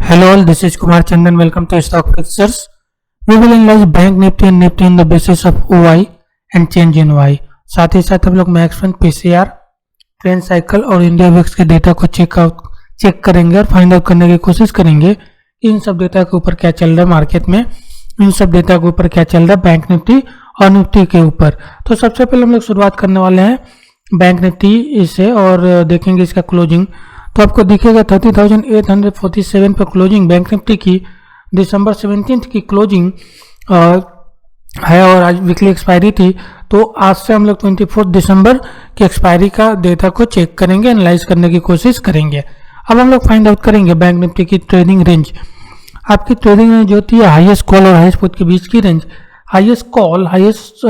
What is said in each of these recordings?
Hello all, this is Kumar Chandan. Welcome to Stock Pictures. We will analyze Bank Nifty and Nifty on the basis of OI and change in Y. साथ ही साथ हम लोग max fund PCR trend cycle और India VIX के data को check करेंगे और find out करने की कोशिश करेंगे इन सब डेटा के ऊपर क्या चल रहा है मार्केट में, इन सब डेटा के ऊपर क्या चल रहा है बैंक निफ्टी और निफ्टी के ऊपर। तो सबसे पहले हम लोग शुरुआत करने वाले हैं बैंक निफ्टी से और देखेंगे इसका क्लोजिंग। तो आपको दिखेगा 30,847 पर क्लोजिंग बैंक निफ्टी की दिसंबर 17 की क्लोजिंग है और आज वीकली एक्सपायरी थी। तो आज से हम लोग 24 दिसंबर की एक्सपायरी का डेटा को चेक करेंगे, एनालाइज करने की कोशिश करेंगे। अब हम लोग फाइंड आउट करेंगे बैंक निफ्टी की ट्रेडिंग रेंज। आपकी ट्रेडिंग रेंज होती है हाईएस्ट कॉल और हाईएस्ट पुट के बीच की range. Highest call highest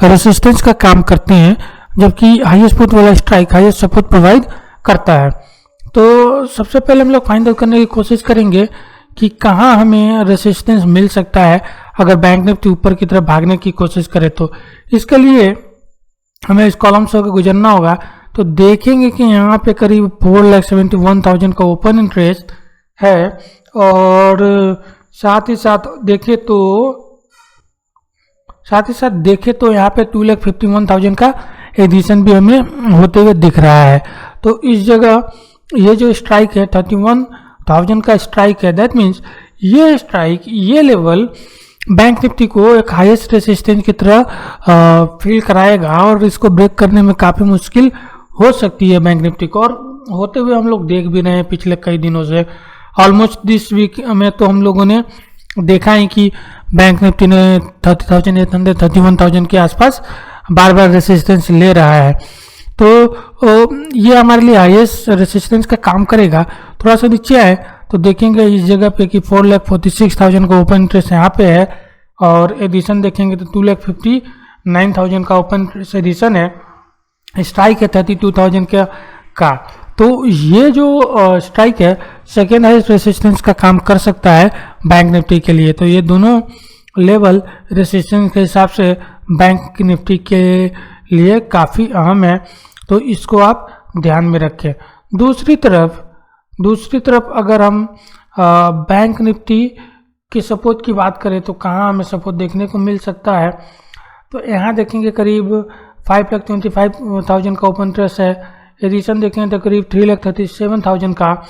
resistance का काम करते हैं, जबकि हाईएस्ट पुट वाला स्ट्राइक हाईएस्ट सपोर्ट प्रोवाइड करता है। तो सबसे पहले हम लोग फाइंड आउट करने की कोशिश करेंगे कि कहाँ हमें रेसिस्टेंस मिल सकता है अगर बैंक निफ्टी ऊपर की तरफ भागने की कोशिश करे। तो इसके लिए हमें इस कॉलम से होकर गुजरना होगा। तो देखेंगे कि यहाँ पे करीब 4,71,000 का ओपन इंटरेस्ट है और साथ ही साथ देखें तो यहाँ पे 2,51,000 का एडिशन भी हमें होते हुए दिख रहा है। तो इस जगह ये जो स्ट्राइक है 31,000 का स्ट्राइक है, दैट मीन्स ये स्ट्राइक, ये लेवल बैंक निफ्टी को एक हाईएस्ट रेसिस्टेंस की तरह फील कराएगा और इसको ब्रेक करने में काफ़ी मुश्किल हो सकती है बैंक निफ्टी को। और होते हुए हम लोग देख भी रहे हैं पिछले कई दिनों से। ऑलमोस्ट दिस वीक में तो हम लोगों ने देखा है कि बैंक निफ्टी ने 30,800 31,000 के आसपास बार बार रेसिस्टेंस ले रहा है। तो ये हमारे लिए हाईएस्ट रेसिस्टेंस का काम करेगा। थोड़ा सा नीचे आए तो देखेंगे इस जगह पे कि 4,46,000 का ओपन इंटरेस्ट यहाँ पे है और एडिशन देखेंगे तो 2,59,000 का ओपन इंटरेस्ट एडिशन है। स्ट्राइक है 32,000 का। तो ये जो स्ट्राइक है सेकेंड हाईएस्ट रेसिस्टेंस का काम कर सकता है बैंक निफ्टी के लिए। तो ये दोनों लेवल रेसिस्टेंस के हिसाब से बैंक निफ्टी के लिए काफ़ी अहम है, तो इसको आप ध्यान में रखें। दूसरी तरफ अगर हम बैंक निफ्टी के सपोर्ट की बात करें तो कहाँ हमें सपोर्ट देखने को मिल सकता है। तो यहाँ देखेंगे करीब 5,25,000 का ओपन इंटरेस्ट है। एडिशन देखेंगे तो करीब 3,37,000 का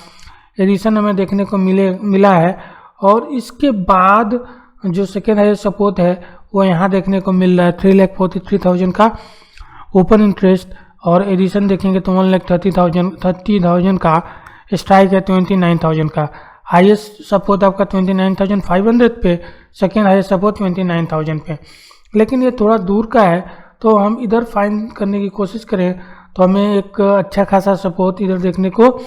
एडिशन हमें देखने को मिला है। और इसके बाद जो सेकेंड हाईएस्ट सपोर्ट है वो यहाँ देखने को मिल रहा है 3,43,000 का ओपन इंटरेस्ट और एडिशन देखेंगे तो 1,30,000 का स्ट्राइक है 29,000 का। हाईएस्ट सपोर्ट आपका 29,500 पे, सेकेंड हाईएस्ट सपोर्ट 29,000 पे। लेकिन ये थोड़ा दूर का है, तो हम इधर फाइंड करने की कोशिश करें तो हमें एक अच्छा खासा सपोर्ट इधर देखने को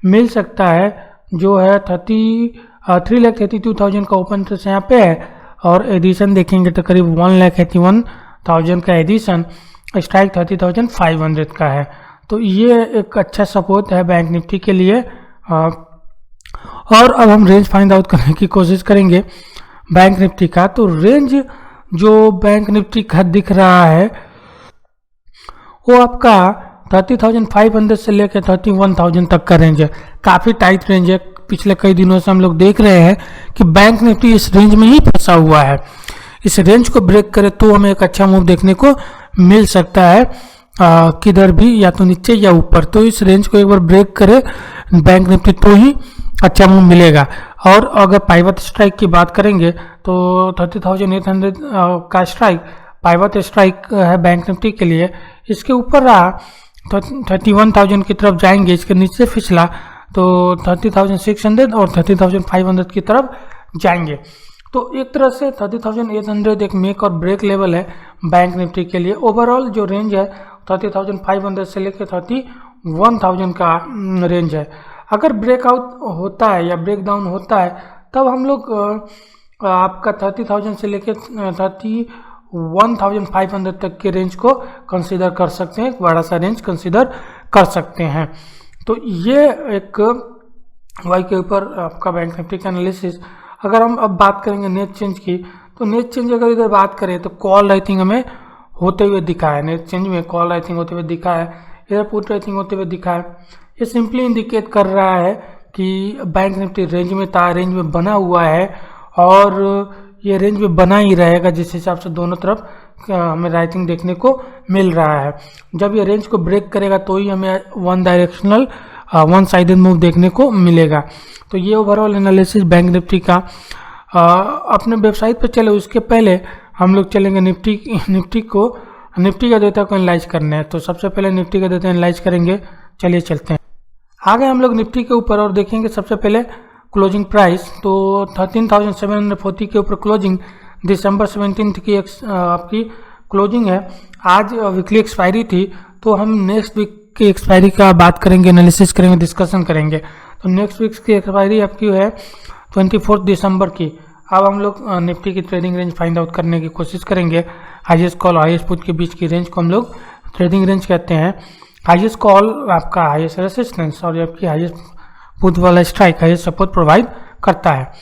मिल सकता है, जो है 3,32,000 का ओपन इंटरेस्ट यहाँ पे है और एडिशन देखेंगे तो करीब 1,81,000 का एडिशन, स्ट्राइक 30,500 का है। तो ये एक अच्छा सपोर्ट है बैंक निफ्टी के लिए। और अब हम रेंज फाइंड आउट करने की कोशिश करेंगे बैंक निफ्टी का। तो रेंज जो बैंक निफ्टी का दिख रहा है वो आपका 30,500 से लेकर 31,000 तक का रेंज है। काफ़ी टाइट रेंज है। पिछले कई दिनों से हम लोग देख रहे हैं कि बैंक निफ्टी इस रेंज में ही फंसा हुआ है। इस रेंज को ब्रेक करे तो हमें एक अच्छा मूव देखने को मिल सकता है, किधर भी, या तो नीचे या ऊपर। तो इस रेंज को एक बार ब्रेक करे बैंक निफ्टी तो ही अच्छा मूव मिलेगा। और अगर पाइवट स्ट्राइक की बात करेंगे तो 30,800 का स्ट्राइक पाइवट स्ट्राइक है बैंक निफ्टी के लिए। इसके ऊपर रहा तो 31,000 की तरफ जाएंगे, इसके नीचे फिसला तो 30,600 और 30,500 की तरफ जाएंगे। तो एक तरह से 30,800 एक मेक और ब्रेक लेवल है बैंक निफ्टी के लिए। ओवरऑल जो रेंज है 30,500 से लेकर 31,000 का रेंज है। अगर ब्रेकआउट होता है या ब्रेक डाउन होता है तब हम लोग आपका 30,000 से लेकर 31,500 तक के रेंज को कंसीडर कर सकते हैं, एक बड़ा सा रेंज कंसीडर कर सकते हैं। तो ये एक वाई के ऊपर आपका बैंक निफ्टी का एनालिसिस। अगर हम अब बात करेंगे नेट चेंज की, तो नेट चेंज अगर इधर बात करें तो कॉल राइटिंग हमें होते हुए दिखा है। नेट चेंज में कॉल राइटिंग होते हुए दिखा है, इधर पुट राइटिंग होते हुए दिखा है। ये सिंपली इंडिकेट कर रहा है कि बैंक निफ्टी रेंज में था, रेंज में बना हुआ है और ये रेंज में बना ही रहेगा, जिस हिसाब से दोनों तरफ हमें राइटिंग देखने को मिल रहा है। जब ये रेंज को ब्रेक करेगा तो ही हमें one directional one sided move देखने को मिलेगा। तो ये ओवरऑल एनालिसिस बैंक निफ्टी का। अपने वेबसाइट पर चले उसके पहले हम लोग चलेंगे निफ्टी का डेटा को एनालाइज करने हैं। तो सबसे पहले निफ्टी का डेटा एनालाइज करेंगे। चलिए चलते हैं आगे हम लोग निफ्टी के ऊपर और देखेंगे सबसे पहले क्लोजिंग प्राइस। तो 13,740 के ऊपर क्लोजिंग दिसंबर 17 की आपकी क्लोजिंग है। आज वीकली एक्सपायरी थी, तो हम नेक्स्ट वीक की एक्सपायरी का बात करेंगे, एनालिसिस करेंगे, डिस्कशन करेंगे। तो नेक्स्ट वीक की एक्सपायरी आपकी है 24 दिसंबर की। अब हम लोग निफ्टी की ट्रेडिंग रेंज फाइंड आउट करने की कोशिश करेंगे। हाईएस्ट कॉल हाईएस्ट पुट के बीच की रेंज को हम लोग ट्रेडिंग रेंज कहते हैं। हाईएस्ट कॉल आपका हाईएस्ट रेसिस्टेंस और आपकी हाईएस्ट पुट वाला स्ट्राइक हाईएस्ट सपोर्ट प्रोवाइड करता है।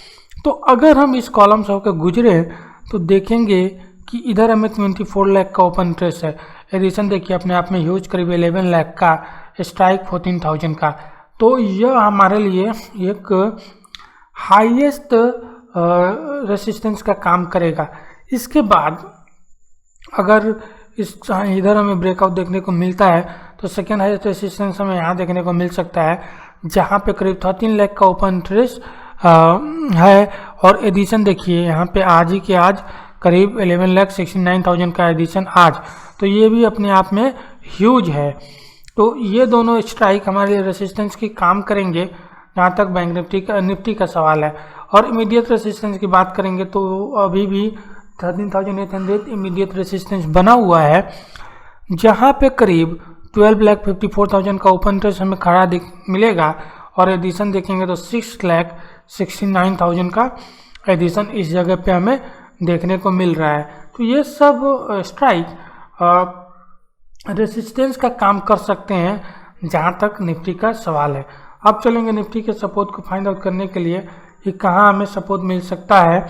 तो अगर हम इस कॉलम से होकर गुजरे तो देखेंगे कि इधर हमें 24 लाख का ओपन इंटरेस्ट है। एडिशन देखिए अपने आप में ह्यूज, करीब 11 लाख का, स्ट्राइक 14,000 का। तो यह हमारे लिए एक हाईएस्ट रेसिस्टेंस का काम करेगा। इसके बाद अगर इधर हमें ब्रेकआउट देखने को मिलता है तो सेकेंड हाईएस्ट रेसिस्टेंस हमें यहाँ देखने को मिल सकता है, जहाँ पे करीब 13 लाख का ओपन इंटरेस्ट है। और एडिशन देखिए यहाँ पे आज ही के आज करीब 11,69,000 का एडिशन आज। तो ये भी अपने आप में ह्यूज है। तो ये दोनों स्ट्राइक हमारे लिए रेसिस्टेंस की काम करेंगे जहाँ तक बैंक निफ्टी का सवाल है। और इमीडिएट रेसिस्टेंस की बात करेंगे तो अभी भी 13,800 इमीडिएट रेसिस्टेंस बना हुआ है, जहाँ पे करीब 12,54,000 का ओपन इंटरेस्ट हमें खड़ा मिलेगा। और एडिशन देखेंगे तो 6,69,000 का एडिशन इस जगह पे हमें देखने को मिल रहा है। तो ये सब स्ट्राइक रेसिस्टेंस का काम कर सकते हैं जहाँ तक निफ्टी का सवाल है। अब चलेंगे निफ्टी के सपोर्ट को फाइंड आउट करने के लिए कि कहाँ हमें सपोर्ट मिल सकता है।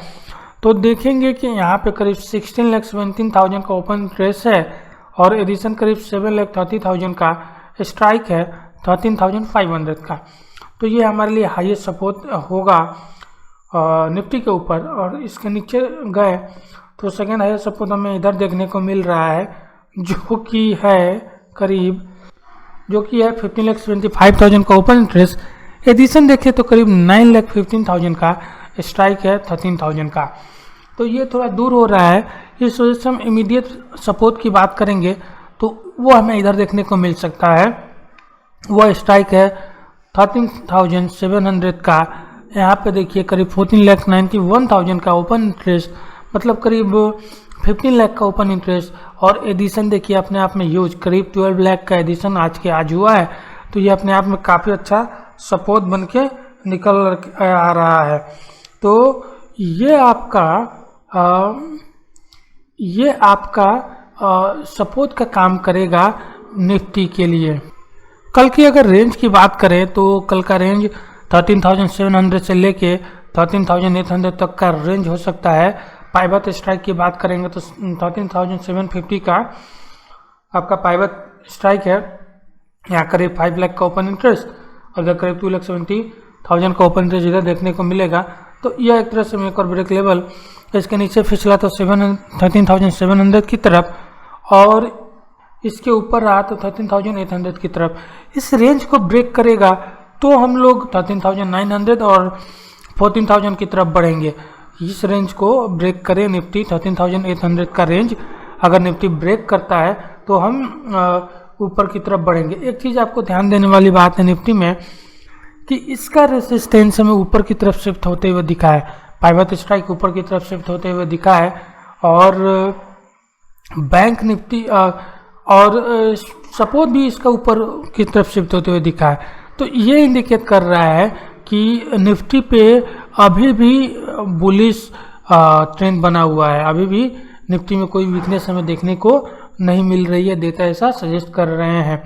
तो देखेंगे कि यहाँ पे करीब 16,17,000 का ओपन इंटरेस्ट है और एडिशन करीब 7,30,000 का, स्ट्राइक है 13,500 का। तो ये हमारे लिए हाईएस्ट सपोर्ट होगा निफ्टी के ऊपर। और इसके नीचे गए तो सेकेंड हाईएस्ट सपोर्ट हमें इधर देखने को मिल रहा है, जो कि है 15,75,000 का ओपन इंटरेस्ट। एडिशन देखें तो करीब 9,15,000 का, स्ट्राइक है 13,000 का। तो ये थोड़ा दूर हो रहा है। इस वजह से हम इमीडिएट सपोर्ट की बात करेंगे तो वो हमें इधर देखने को मिल सकता है। वो स्ट्राइक है 13,700 का। यहाँ पे देखिए करीब 14,91,000 का ओपन इंटरेस्ट, मतलब करीब 15 लाख का ओपन इंटरेस्ट। और एडिशन देखिए अपने आप में ह्यूज, करीब 12 लाख का एडिशन आज के आज हुआ है। तो ये अपने आप में काफ़ी अच्छा सपोर्ट बन के निकल आ रहा है। तो ये आपका सपोर्ट का काम करेगा निफ्टी के लिए। कल की अगर रेंज की बात करें तो कल का रेंज 13,700 से लेके 13,800 तक का रेंज हो सकता है। पाइवट स्ट्राइक की बात करेंगे तो 13,750 का आपका पाइवट स्ट्राइक है। यहाँ करीब 5 लाख का ओपन इंटरेस्ट और इधर करीब 2,70,000 का ओपन इंटरेस्ट इधर देखने को मिलेगा। तो यह एक तरह से एक और ब्रेक लेवल। इसके नीचे फिसला तो 13,700 की तरफ और इसके ऊपर रहा तो 13,800 की तरफ। इस रेंज को ब्रेक करेगा तो हम लोग 13,900 और 14,000 की तरफ बढ़ेंगे। इस रेंज को ब्रेक करे निफ्टी, 13,800 का रेंज अगर निफ्टी ब्रेक करता है तो हम ऊपर की तरफ बढ़ेंगे। एक चीज़ आपको ध्यान देने वाली बात है निफ्टी में कि इसका रेसिस्टेंस हमें ऊपर की तरफ शिफ्ट होते हुए दिखा है। पाइवट स्ट्राइक ऊपर की तरफ शिफ्ट होते हुए दिखा है और बैंक निफ्टी और सपोर्ट भी इसका ऊपर की तरफ शिफ्ट होते हुए दिखा है। तो ये इंडिकेट कर रहा है कि निफ्टी पे अभी भी बुलिश ट्रेंड बना हुआ है। अभी भी निफ्टी में कोई वीकनेस हमें देखने को नहीं मिल रही है, डेटा ऐसा सजेस्ट कर रहे हैं।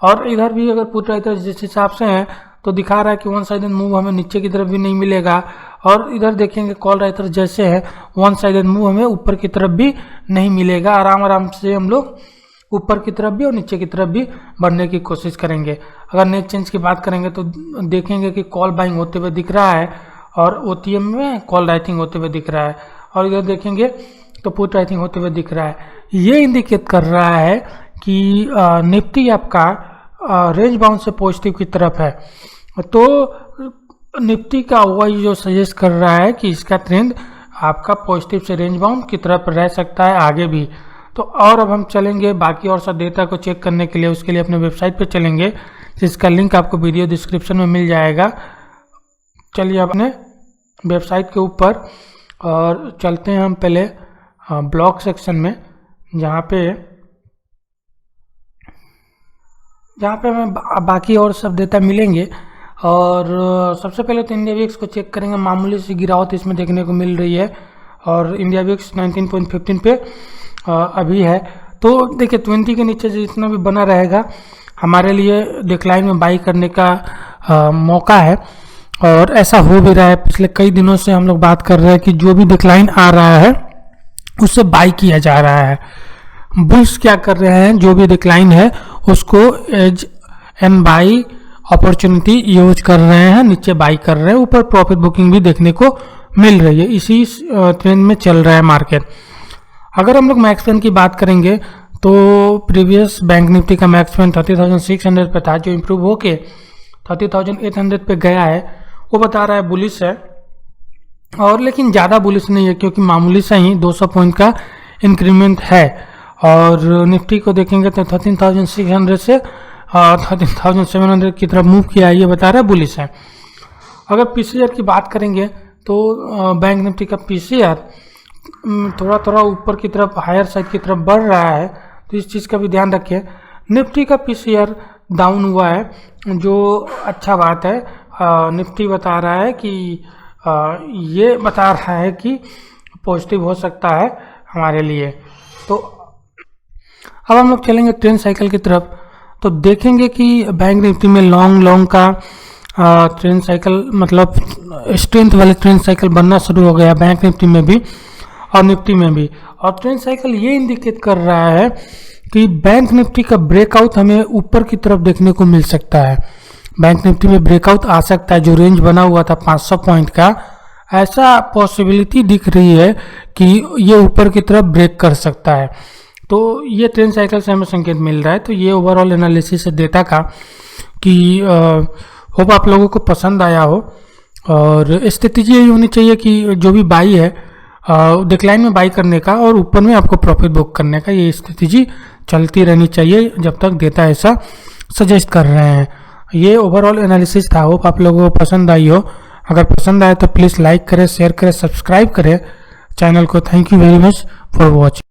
और इधर भी अगर पुट राइटर जिस हिसाब से है तो दिखा रहा है कि वन साइडेड मूव हमें नीचे की तरफ भी नहीं मिलेगा। और इधर देखेंगे कॉल राइटर जैसे है वन साइडेड मूव हमें ऊपर की तरफ भी नहीं मिलेगा। आराम आराम से हम लोग ऊपर की तरफ भी और नीचे की तरफ भी बढ़ने की कोशिश करेंगे। अगर नेट चेंज की बात करेंगे तो देखेंगे कि कॉल बाइंग होते हुए दिख रहा है और OTM में कॉल राइटिंग होते हुए दिख रहा है, और इधर देखेंगे तो पुट राइटिंग होते हुए दिख रहा है। ये इंडिकेट कर रहा है कि निफ्टी आपका रेंज बाउंड से पॉजिटिव की तरफ है। तो निफ्टी का वही जो सजेस्ट कर रहा है कि इसका ट्रेंड आपका पॉजिटिव से रेंज बाउंड की तरफ रह सकता है आगे भी। तो और अब हम चलेंगे बाकी और सब डेटा को चेक करने के लिए, उसके लिए अपने वेबसाइट पे चलेंगे, जिसका लिंक आपको वीडियो डिस्क्रिप्शन में मिल जाएगा। चलिए अपने वेबसाइट के ऊपर और चलते हैं हम पहले ब्लॉक सेक्शन में, जहाँ पे हमें बाकी और सब डेटा मिलेंगे। और सबसे पहले तो इंडिया विक्स को चेक करेंगे। मामूली सी गिरावट इसमें देखने को मिल रही है और इंडिया विक्स 19.15 पे अभी है। तो देखिए 20 के नीचे जितना भी बना रहेगा हमारे लिए डिक्लाइन में बाई करने का मौका है, और ऐसा हो भी रहा है। पिछले कई दिनों से हम लोग बात कर रहे हैं कि जो भी डिक्लाइन आ रहा है उससे बाई किया जा रहा है। बुल्स क्या कर रहे हैं, जो भी डिक्लाइन है उसको as an by opportunity use कर रहे हैं, नीचे बाई कर रहे हैं, ऊपर प्रॉफिट बुकिंग भी देखने को मिल रही है। इसी ट्रेंड में चल रहा है मार्केट। अगर हम लोग मैक्स पेन की बात करेंगे तो प्रीवियस बैंक निफ्टी का मैक्स पेन 30,600 पे था, जो इम्प्रूव होके 30,800 पे गया है। वो बता रहा है बुलिश है, और लेकिन ज़्यादा बुलिश नहीं है क्योंकि मामूली सा ही 200 पॉइंट का इंक्रीमेंट है। और निफ्टी को देखेंगे तो 13,600 से 13,700 की तरफ मूव किया है, ये बता रहा है बुलिश है। अगर पीसीआर की बात करेंगे तो बैंक निफ्टी का पीसीआर थोड़ा थोड़ा ऊपर की तरफ हायर साइड की तरफ बढ़ रहा है, तो इस चीज़ का भी ध्यान रखिए। निफ्टी का पीसीआर डाउन हुआ है, जो अच्छा बात है। निफ्टी बता रहा है कि ये बता रहा है कि पॉजिटिव हो सकता है हमारे लिए। तो अब हम लोग चलेंगे ट्रेंड साइकिल की तरफ, तो देखेंगे कि बैंक निफ्टी में लॉन्ग का ट्रेंड साइकिल, मतलब स्ट्रेंथ वाले ट्रेंड साइकिल बनना शुरू हो गया बैंक निफ्टी में भी और निफ्टी में भी। और ट्रेंड साइकिल ये इंडिकेट कर रहा है कि बैंक निफ्टी का ब्रेकआउट हमें ऊपर की तरफ देखने को मिल सकता है। बैंक निफ्टी में ब्रेकआउट आ सकता है, जो रेंज बना हुआ था 500 पॉइंट का, ऐसा पॉसिबिलिटी दिख रही है कि ये ऊपर की तरफ ब्रेक कर सकता है। तो ये ट्रेंड साइकिल से हमें संकेत मिल रहा है। तो ये ओवरऑल एनालिसिस है डेटा का कि होप आप लोगों को पसंद आया हो। और स्ट्रेटेजी यही होनी चाहिए कि जो भी बाई है डिक्लाइन में बाई करने का और ऊपर में आपको प्रॉफिट बुक करने का, ये स्ट्रेटेजी चलती रहनी चाहिए जब तक डेटा ऐसा सजेस्ट कर रहे हैं। ये ओवरऑल एनालिसिस था, होप आप लोगों को पसंद आई हो। अगर पसंद आए तो प्लीज़ लाइक करें, शेयर करें, सब्सक्राइब करें चैनल को। Thank you very much for watching.